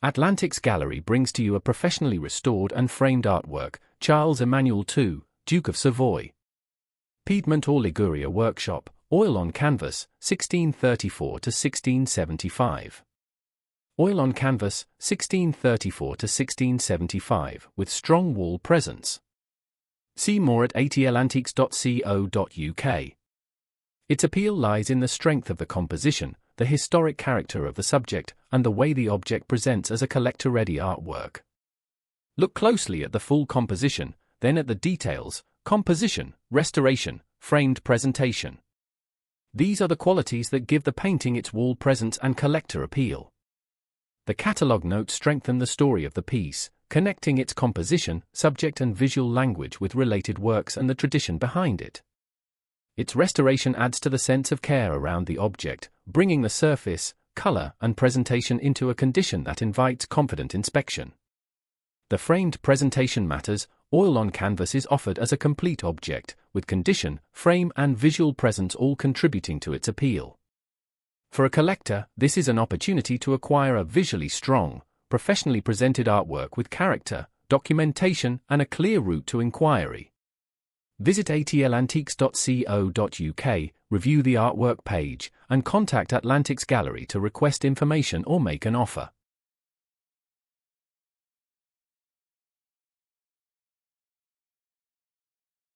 Atlantiques Gallery brings to you a professionally restored and framed artwork, Charles Emmanuel II, Duke of Savoy. Piedmont or Liguria workshop, oil on canvas, 1634 to 1675. Oil on canvas, 1634 to 1675, with strong wall presence. See more at atlantiques.co.uk. Its appeal lies in the strength of the composition, the historic character of the subject, and the way the object presents as a collector-ready artwork. Look closely at the full composition, then at the details: composition, restoration, framed presentation. These are the qualities that give the painting its wall presence and collector appeal. The catalogue notes strengthen the story of the piece, connecting its composition, subject and visual language with related works and the tradition behind it. Its restoration adds to the sense of care around the object, bringing the surface, color, and presentation into a condition that invites confident inspection. The framed presentation matters. Oil on canvas is offered as a complete object, with condition, frame, and visual presence all contributing to its appeal. For a collector, this is an opportunity to acquire a visually strong, professionally presented artwork with character, documentation, and a clear route to inquiry. Visit atlantiques.co.uk, review the artwork page, and contact Atlantiques Gallery to request information or make an offer.